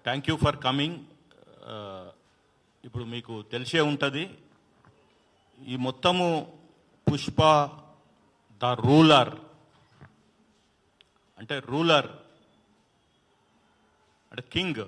Thank you for coming. ఇప్పుడు మీకు తెలిసే ఉంటుంది, ఈ మొత్తము పుష్ప ద రూలర్ అంటే కింగ్.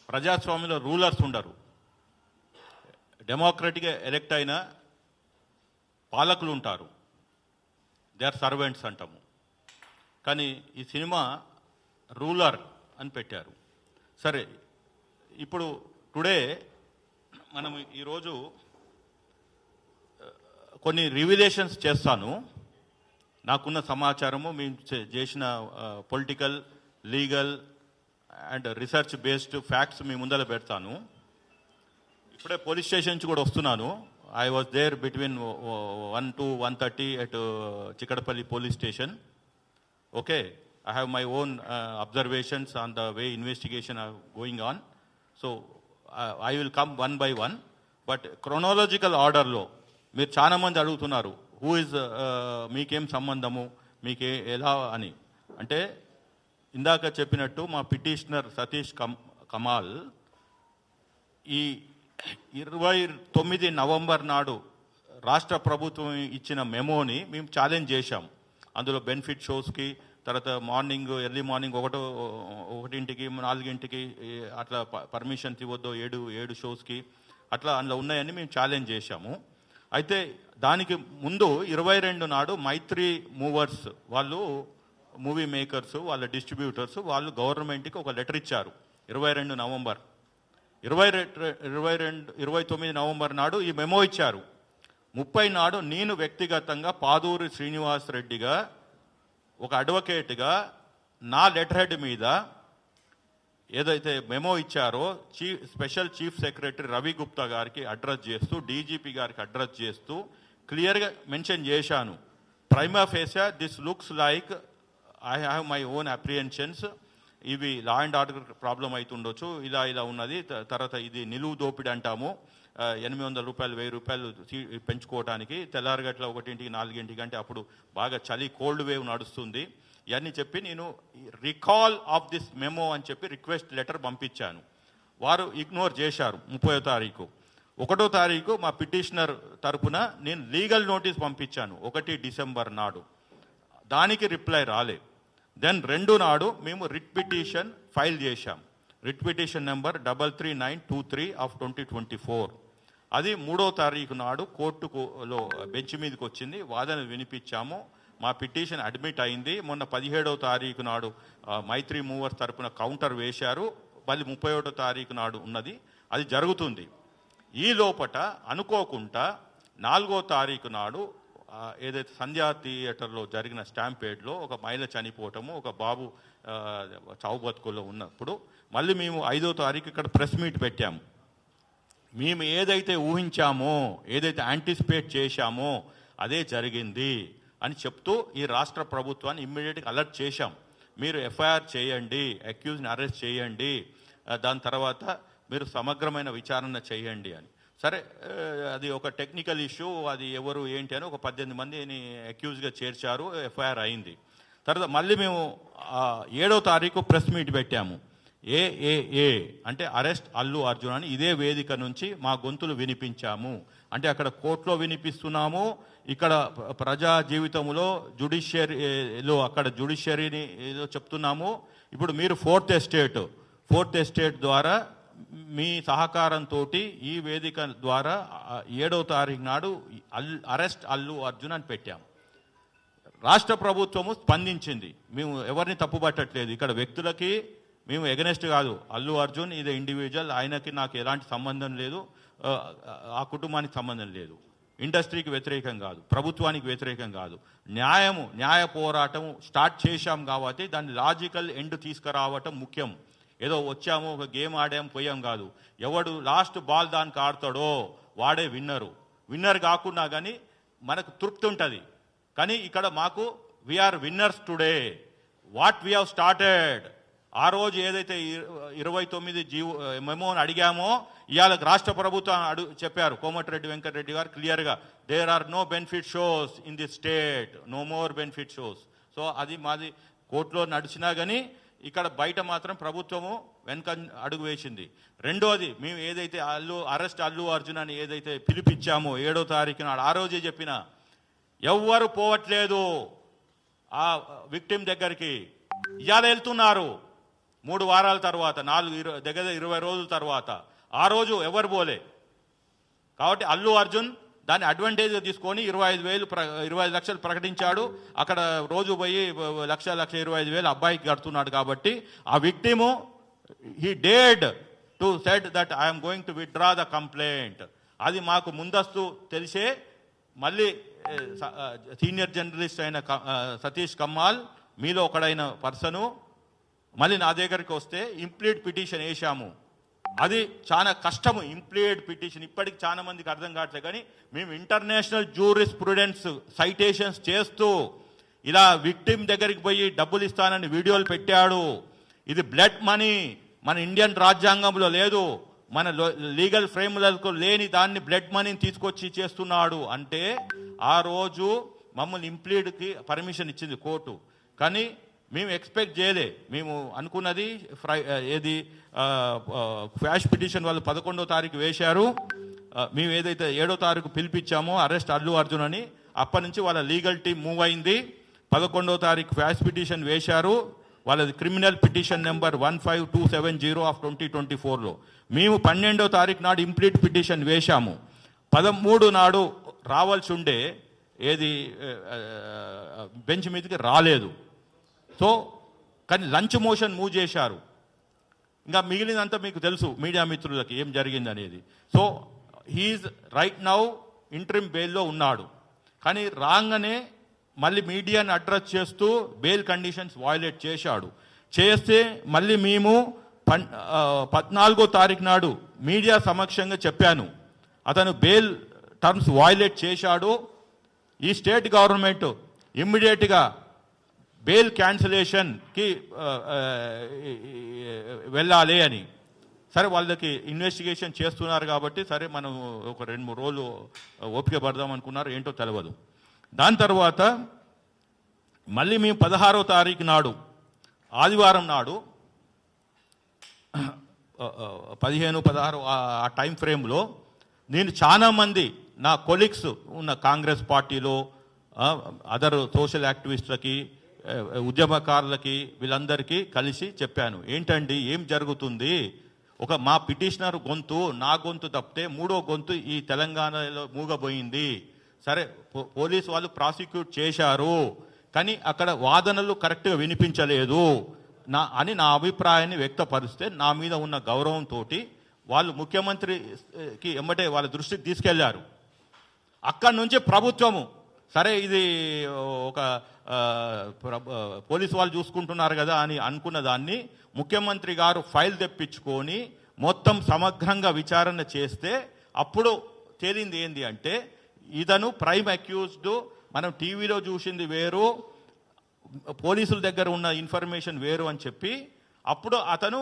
ప్రజాస్వామ్యంలో రూలర్స్ ఉండరు, డెమోక్రటిక్గా ఎలెక్ట్ అయిన పాలకులు ఉంటారు, దే ఆర్ సర్వెంట్స్ అంటాము. కానీ ఈ సినిమా రూలర్ అని పెట్టారు. సరే, ఇప్పుడు టుడే మనం ఈరోజు కొన్ని రివిలేషన్స్ చేస్తాను. నాకున్న సమాచారము, మేము చేసిన political, legal and research based facts మీ ముందర పెడతాను. ఇప్పుడే పోలీస్ స్టేషన్ నుంచి కూడా వస్తున్నాను. I was there between 1 to 1:30 at Chikadapalli police station. Okay, I have my own observations on the way investigation are going on. So I will come one by one. But chronological order లో మీరు చాలా మంది అడుగుతున్నారు, who is, మీకేం సంబంధము, మీకే ఎలా అని. అంటే ఇందాక చెప్పినట్టు మా పిటిషనర్ సతీష్ కమాల్ ఈ 29 నవంబర్ నాడు రాష్ట్ర ప్రభుత్వం ఇచ్చిన మెమోని మేము ఛాలెంజ్ చేశాం. అందులో బెనిఫిట్ షోస్కి, తర్వాత ఎర్లీ మార్నింగ్ 1:00, 4:00 అట్లా పర్మిషన్స్ ఇవ్వద్దు, 7 షోస్కి అట్లా అందులో ఉన్నాయని మేము ఛాలెంజ్ చేశాము. అయితే దానికి ముందు 22 నాడు మైత్రి మూవర్స్ వాళ్ళు, మూవీ మేకర్స్, వాళ్ళ డిస్ట్రిబ్యూటర్స్ వాళ్ళు గవర్నమెంట్కి ఒక లెటర్ ఇచ్చారు. 22 నవంబర్, 29 నవంబర్ నాడు ఈ మెమో ఇచ్చారు. 30 నాడు నేను వ్యక్తిగతంగా పాదూరి శ్రీనివాస్ రెడ్డిగా ఒక అడ్వకేట్గా నా లెటర్ హెడ్ మీద ఏదైతే మెమో ఇచ్చారో special chief secretary Ravi Gupta గారికి అడ్రస్ చేస్తూ, డీజీపీ గారికి అడ్రస్ చేస్తూ క్లియర్గా మెన్షన్ చేశాను. Prima facie this looks like I have my own apprehensions, ఇవి లా అండ్ ఆర్డర్ ప్రాబ్లం అవుతుండొచ్చు, ఇలా ఉన్నది. తర్వాత ఇది నిలువు దోపిడీ అంటాము, 800 రూపాయలు 1000 రూపాయలు పెంచుకోవడానికి, తెల్లారగట్ల 1:00, 4:00 అంటే అప్పుడు బాగా చలి, కోల్డ్ వేవ్ నడుస్తుంది. ఇవన్నీ చెప్పి నేను రికాల్ ఆఫ్ దిస్ మెమో అని చెప్పి రిక్వెస్ట్ లెటర్ పంపించాను. వారు ఇగ్నోర్ చేశారు. 30వ తారీఖు, 1వ తారీఖు మా పిటిషనర్ తరపున నేను లీగల్ నోటీస్ పంపించాను 1 డిసెంబర్ నాడు. దానికి రిప్లై రాలే. దెన్ 2 నాడు మేము రిట్ పిటిషన్ ఫైల్ చేశాం. Writ petition number 33923 of 2024. అది 3వ తారీఖు నాడు కోర్టులో బెంచ్ మీదకి వచ్చింది, వాదన వినిపించాము. మా పిటిషన్ అడ్మిట్ అయింది. మొన్న 17వ తారీఖు నాడు మైత్రి మూవర్స్ తరపున కౌంటర్ వేశారు. మళ్ళీ 31వ తారీఖు నాడు ఉన్నది, అది జరుగుతుంది. ఈ లోపట అనుకోకుండా 4వ తారీఖు నాడు ఏదైతే సంధ్యా థియేటర్లో జరిగిన స్టాంపేడ్లో ఒక మహిళ చనిపోవటము, ఒక బాబు చావు బతుకుల్లో ఉన్నప్పుడు మళ్ళీ మేము 5వ తారీఖు ఇక్కడ ప్రెస్ మీట్ పెట్టాము. మేము ఏదైతే ఊహించామో, ఏదైతే యాంటిసిపేట్ చేశామో అదే జరిగింది అని చెప్తూ ఈ రాష్ట్ర ప్రభుత్వాన్ని ఇమ్మీడియట్గా అలర్ట్ చేశాం. మీరు ఎఫ్ఐఆర్ చేయండి, అక్యూజ్ని అరెస్ట్ చేయండి, దాని తర్వాత మీరు సమగ్రమైన విచారణ చేయండి అని. సరే, అది ఒక టెక్నికల్ ఇష్యూ, అది ఎవరు ఏంటి అని ఒక 18 మందిని అక్యూజ్గా చేర్చారు, ఎఫ్ఐఆర్ అయింది. తర్వాత మళ్ళీ మేము 7వ తారీఖు ప్రెస్ మీట్ పెట్టాము. ఏఏఏ అంటే అరెస్ట్ అల్లు అర్జున్ అని ఇదే వేదిక నుంచి మా గొంతులు వినిపించాము. అంటే అక్కడ కోర్టులో వినిపిస్తున్నాము, ఇక్కడ ప్రజా జీవితంలో జ్యుడిషియరీలో అక్కడ జ్యుడిషియరీని ఏదో చెప్తున్నాము. ఇప్పుడు మీరు ఫోర్త్ ఎస్టేట్ ద్వారా మీ సహకారంతో ఈ వేదిక ద్వారా 7వ తారీఖు నాడు అరెస్ట్ అల్లు అర్జున్ అని పెట్టాము. రాష్ట్ర ప్రభుత్వము స్పందించింది. మేము ఎవరిని తప్పుపట్టట్లేదు, ఇక్కడ వ్యక్తులకి మేము ఎగనెస్ట్ కాదు. అల్లు అర్జున్ ఇది ఇండివిజువల్, ఆయనకి నాకు ఎలాంటి సంబంధం లేదు, ఆ కుటుంబానికి సంబంధం లేదు, ఇండస్ట్రీకి వ్యతిరేకం కాదు, ప్రభుత్వానికి వ్యతిరేకం కాదు. న్యాయ పోరాటం స్టార్ట్ చేశాం కాబట్టి దాన్ని లాజికల్ ఎండ్ తీసుకురావటం ముఖ్యం. ఏదో వచ్చాము, ఒక గేమ్ ఆడాం, పోయాం కాదు. ఎవడు లాస్ట్ బాల్ దానికి ఆడతాడో వాడే విన్నర్ కాకుండా కానీ మనకు తృప్తి ఉంటుంది. కానీ ఇక్కడ మాకు we are winners today. What we have started, ఆ రోజు ఏదైతే 29 మెమోని అడిగామో ఇవాళ రాష్ట్ర ప్రభుత్వం చెప్పారు, కోమటిరెడ్డి వెంకటరెడ్డి గారు క్లియర్గా, there are no benefit shows in this state, no more benefit shows. So అది మాది కోర్టులో నడిచినా కానీ ఇక్కడ బయట మాత్రం ప్రభుత్వము వెనక అడుగు వేసింది. రెండోది, మేము ఏదైతే అల్లు అర్జున్ అని ఏదైతే పిలిపించామో 7వ తారీఖు నాడు, ఆ రోజే చెప్పిన ఎవ్వరు పోవట్లేదు ఆ విక్టిమ్ దగ్గరికి. ఇవాళ వెళ్తున్నారు 3 వారాల తర్వాత, దగ్గర 20 రోజుల తర్వాత. ఆ రోజు ఎవరు పోలే. కాబట్టి అల్లు అర్జున్ దాన్ని అడ్వాంటేజ్గా తీసుకొని 25 లక్షలు ప్రకటించాడు. అక్కడ రోజు పోయి 1,25,000 అబ్బాయికి కడుతున్నాడు. కాబట్టి ఆ విక్టిము హీ డేడ్ to said that I'm going to withdraw the complaint. అది మాకు ముందస్తు తెలిసే మళ్ళీ సీనియర్ జర్నలిస్ట్ అయిన సతీష్ కమ్మాల్ మీలో ఒకడైన పర్సను మళ్ళీ నా దగ్గరికి వస్తే ఇంప్లీడ్ పిటిషన్ వేశాము. అది చాలా కష్టము ఇంప్లీడ్ పిటిషన్. ఇప్పటికి చాలా మందికి అర్థం కావట్లేదు. కానీ మేము ఇంటర్నేషనల్ జ్యూరిస్ప్రుడెన్స్ సైటేషన్స్ చేస్తూ ఇలా విక్టిమ్ దగ్గరికి పోయి డబ్బులు ఇస్తానని వీడియోలు పెట్టాడు. ఇది బ్లడ్ మనీ, మన ఇండియన్ రాజ్యాంగంలో లేదు, మన లీగల్ ఫ్రేమ్లకు లేని దాన్ని బ్లడ్ మనీని తీసుకొచ్చి చేస్తున్నాడు. అంటే ఆ రోజు మమ్మల్ని ఇంప్లీడ్కి పర్మిషన్ ఇచ్చింది కోర్టు. కానీ మేము ఎక్స్పెక్ట్ చేయలే. మేము అనుకున్నది ఏది క్వాష్ పిటిషన్ వాళ్ళు 11వ తారీఖు వేశారు. మేము ఏదైతే 7వ తారీఖు పిలిపించామో అరెస్ట్ అల్లు అర్జున్ అని, అప్పటి నుంచి వాళ్ళ లీగల్ టీం మూవ్ అయింది. 11వ తారీఖు క్వాష్ పిటిషన్ వేశారు. వాళ్ళది క్రిమినల్ పిటిషన్ నెంబర్ 15270 ఆఫ్ 2024లో. మేము 12వ తారీఖు నాడు ఇంప్లీట్ పిటిషన్ వేశాము. 13 నాడు రావాల్సి ఉండే ఏది బెంచ్ మీదకి రాలేదు. సో కానీ లంచ్ మోషన్ మూవ్ చేశారు. ఇంకా మిగిలినంతా మీకు తెలుసు మీడియా మిత్రులకి ఏం జరిగింది అనేది. So he's right now interim బెయిల్లో ఉన్నాడు. కానీ రాగానే మళ్ళీ మీడియాని అడ్రస్ చేస్తూ బెయిల్ కండిషన్స్ వయలేట్ చేశాడు. చేస్తే మళ్ళీ మేము 14వ తారీఖు నాడు మీడియా సమక్షంగా చెప్పాను, అతను బెయిల్ టర్మ్స్ వయలేట్ చేశాడు. ఈ స్టేట్ గవర్నమెంట్ ఇమ్మీడియట్గా బెయిల్ క్యాన్సిలేషన్కి వెళ్ళాలి అని. సరే వాళ్ళకి ఇన్వెస్టిగేషన్ చేస్తున్నారు కాబట్టి సరే మనం ఒక 2-3 రోజులు ఓపిక పడదాం అనుకున్నారు, ఏంటో తెలియదు. దాని తర్వాత మళ్ళీ మేము 16వ తారీఖు నాడు ఆదివారం నాడు 15-16 ఆ టైం ఫ్రేమ్లో నేను చాలామంది నా కొలీగ్స్ ఉన్న కాంగ్రెస్ పార్టీలో అదర్ సోషల్ యాక్టివిస్టులకి ఉద్యమకారులకి వీళ్ళందరికీ కలిసి చెప్పాను, ఏంటండి ఏం జరుగుతుంది, మా పిటిషనర్ గొంతు నా గొంతు తప్పితే 3వ గొంతు ఈ తెలంగాణలో మూగబోయింది. సరే పోలీసు వాళ్ళు ప్రాసిక్యూట్ చేశారు కానీ అక్కడ వాదనలు కరెక్ట్గా వినిపించలేదు అని నా అభిప్రాయాన్ని వ్యక్తపరిస్తే నా మీద ఉన్న గౌరవంతో వాళ్ళు ముఖ్యమంత్రికి ఎమ్మటే వాళ్ళ దృష్టికి తీసుకెళ్లారు. అక్కడి నుంచి ప్రభుత్వము సరే ఇది ఒక పోలీసు వాళ్ళు చూసుకుంటున్నారు కదా అని అనుకున్న దాన్ని ముఖ్యమంత్రి గారు ఫైల్ తెప్పించుకొని మొత్తం సమగ్రంగా విచారణ చేస్తే అప్పుడు తేలింది ఏంది అంటే ఇతను ప్రైమ్ అక్యూజ్డ్, మనం టీవీలో చూసింది వేరు, పోలీసుల దగ్గర ఉన్న ఇన్ఫర్మేషన్ వేరు అని చెప్పి అప్పుడు అతను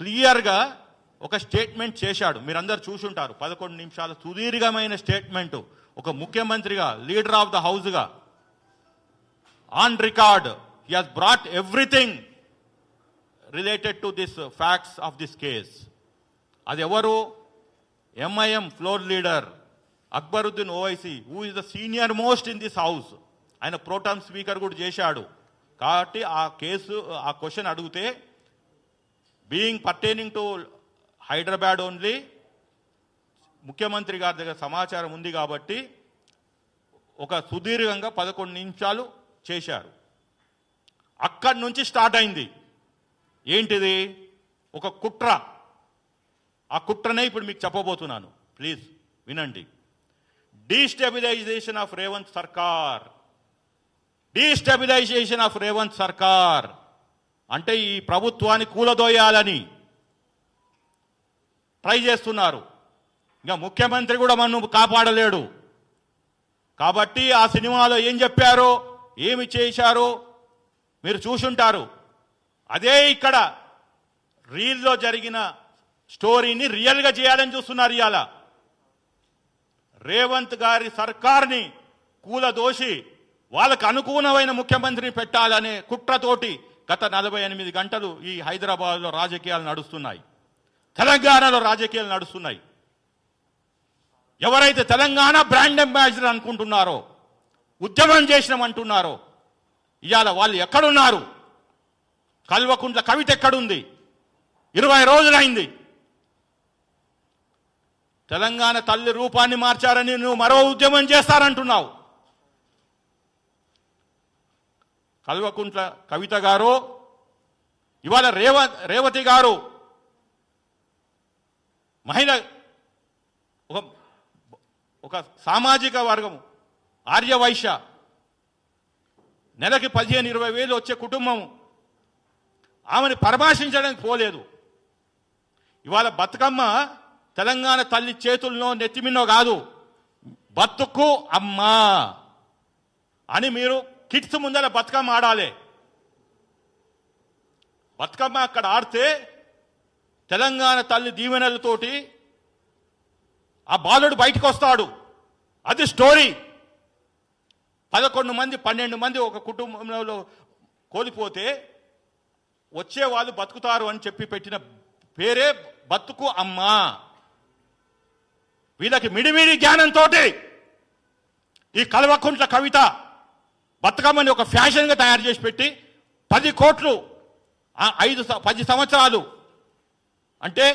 క్లియర్గా ఒక స్టేట్మెంట్ చేశాడు. మీరందరూ చూసుంటారు, 11 నిమిషాల సుదీర్ఘమైన స్టేట్మెంటు. ఒక ముఖ్యమంత్రిగా, లీడర్ ఆఫ్ ద హౌస్గా on record he has brought everything related to this facts of this case. అది ఎవరు? MIM floor leader Akbaruddin Owaisi, who is the senior most in this house. ఆయన ప్రోటామ్ స్పీకర్ కూడా చేశాడు. కాబట్టి ఆ కేసు ఆ క్వశ్చన్ అడిగితే being pertaining to Hyderabad only, ముఖ్యమంత్రి గారి దగ్గర సమాచారం ఉంది కాబట్టి ఒక సుదీర్ఘంగా 11 నిమిషాలు చేశారు. అక్కడి నుంచి స్టార్ట్ అయింది ఏంటిది? ఒక కుట్ర. ఆ కుట్రనే ఇప్పుడు మీకు చెప్పబోతున్నాను, ప్లీజ్ వినండి. డీస్టెబిలైజేషన్ ఆఫ్ రేవంత్ సర్కార్. డీస్టెబిలైజేషన్ ఆఫ్ రేవంత్ సర్కార్ అంటే ఈ ప్రభుత్వాన్ని కూలదోయాలని ట్రై చేస్తున్నారు. ఇంకా ముఖ్యమంత్రి కూడా మనం కాపాడలేడు. కాబట్టి ఆ సినిమాలో ఏం చెప్పారో ఏమి చేశారో మీరు చూసుంటారు. అదే ఇక్కడ రీల్లో జరిగిన స్టోరీని రియల్గా చేయాలని చూస్తున్నారు. ఇవాళ రేవంత్ గారి సర్కార్ని కూలదోసి వాళ్ళకు అనుకూలమైన ముఖ్యమంత్రిని పెట్టాలనే కుట్రతోటి గత 48 గంటలు ఈ హైదరాబాద్లో రాజకీయాలు నడుస్తున్నాయి, తెలంగాణలో రాజకీయాలు నడుస్తున్నాయి. ఎవరైతే తెలంగాణ బ్రాండ్ అంబాసిడర్ అనుకుంటున్నారో, ఉద్యమం చేసినామంటున్నారో, ఇవాళ వాళ్ళు ఎక్కడున్నారు? కల్వకుంట్ల కవిత ఎక్కడుంది? 20 రోజులైంది. తెలంగాణ తల్లి రూపాన్ని మార్చారని నువ్వు మరో ఉద్యమం చేస్తారంటున్నావు. కల్వకుంట్ల కవిత గారు, ఇవాళ రేవతి గారు మహిళ, ఒక సామాజిక వర్గం, ఆర్యవైశ్య, నెలకి 15-20 వేలు వచ్చే కుటుంబం, ఆమెను పరామర్శించడానికి పోలేదు. ఇవాళ బతుకమ్మ తెలంగాణ తల్లి చేతుల్లో నెత్తిమిన్నో కాదు, బతుకు అమ్మా అని మీరు కిడ్స్ ముందర బతుకమ్మ ఆడాలి. బతుకమ్మ అక్కడ ఆడితే తెలంగాణ తల్లి దీవెనలతోటి ఆ బాలుడు బయటకు వస్తాడు. అది స్టోరీ. 11 మంది 12 మంది ఒక కుటుంబంలో కోల్పోతే వచ్చే వాళ్ళు బతుకుతారు అని చెప్పి పెట్టిన పేరే బతుకు అమ్మా. వీళ్ళకి మిడిమిడి జ్ఞానంతో ఈ కల్వకుంట్ల కవిత బతుకమ్మని ఒక ఫ్యాషన్గా తయారు చేసి పెట్టి 10 కోట్లు 10 సంవత్సరాలు అంటే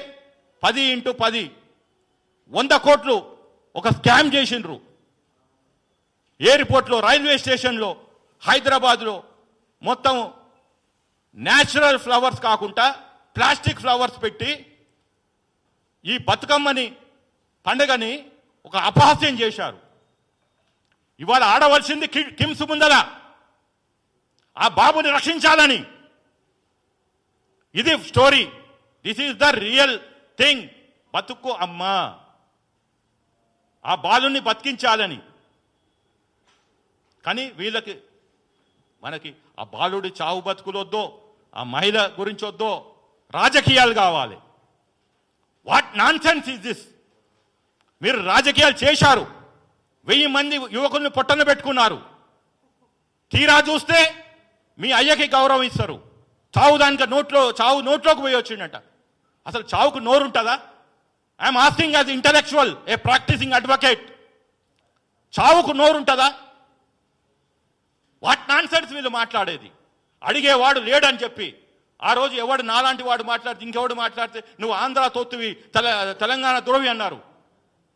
10 × 10 100 కోట్లు ఒక స్కామ్ చేసిండ్రు. ఎయిర్పోర్ట్లో, రైల్వే స్టేషన్లో, హైదరాబాద్లో మొత్తం న్యాచురల్ ఫ్లవర్స్ కాకుండా ప్లాస్టిక్ ఫ్లవర్స్ పెట్టి ఈ బతుకమ్మని పండుగని ఒక అపహాస్యం చేశారు. ఇవాళ ఆడవలసింది కిమ్స్ ముందల ఆ బాబుని రక్షించాలని. ఇది story. This is the real thing. బతుకు అమ్మా, ఆ బాలుని బతికించాలని. కానీ వీళ్ళకి మనకి ఆ బాలుడి చావు బతుకులొద్దో, ఆ మహిళ గురించి వద్దో, రాజకీయాలు కావాలి. What non sense is this? మీరు రాజకీయాలు చేశారు, 1000 మంది యువకుల్ని పొట్టన పెట్టుకున్నారు. తీరా చూస్తే మీ అయ్యకి గౌరవం ఇస్తారు. చావు దానికి చావు నోట్లోకి పోయి వచ్చిండట. అసలు చావుకు నోరు ఉంటుందా? I'm asking as intellectual, a practicing advocate. చావుకు నోరు ఉంటుందా? వాట్ నాన్ సెన్స్ వీళ్ళు మాట్లాడేది. అడిగేవాడు లేడని చెప్పి ఆ రోజు ఎవడు నాలాంటి వాడు మాట్లాడితే ఇంకెవడు మాట్లాడితే నువ్వు ఆంధ్ర తొత్తువి, తెలంగాణ దురవి అన్నారు.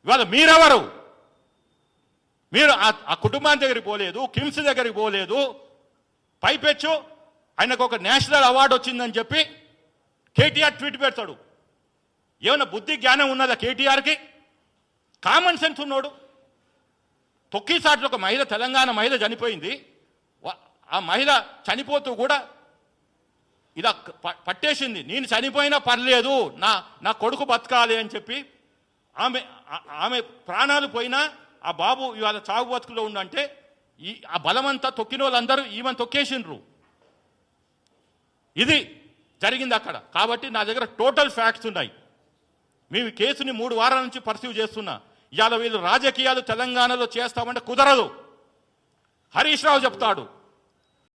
ఇవాళ మీరెవరు? మీరు ఆ కుటుంబాన్ని దగ్గరికి పోలేదు, కిమ్స్ దగ్గరికి పోలేదు. పైపెచ్చు ఆయనకు ఒక నేషనల్ అవార్డు వచ్చిందని చెప్పి కేటీఆర్ ట్వీట్ పెడతాడు. ఏమైనా బుద్ధి జ్ఞానం ఉన్నదా కేటీఆర్కి? కామన్ సెన్స్ ఉన్నాడు. తొక్కిసాట్లో ఒక మహిళ, తెలంగాణ మహిళ చనిపోయింది. ఆ మహిళ చనిపోతూ కూడా ఇలా పట్టేసింది. నేను చనిపోయినా పర్లేదు, నా కొడుకు బతకాలి అని చెప్పి ఆమె ప్రాణాలు పోయినా ఆ బాబు ఇవాళ చావు బతుకులో ఉండంటే ఆ బలమంతా తొక్కిన వాళ్ళందరూ ఈమెను తొక్కేసిండ్రు. ఇది జరిగింది అక్కడ. కాబట్టి నా దగ్గర టోటల్ ఫ్యాక్ట్స్ ఉన్నాయి. మేము కేసుని 3 వారాల నుంచి పర్సీవ్ చేస్తున్నా. ఇవాళ వీళ్ళు రాజకీయాలు తెలంగాణలో చేస్తామంటే కుదరదు. హరీష్ రావు చెప్తాడు,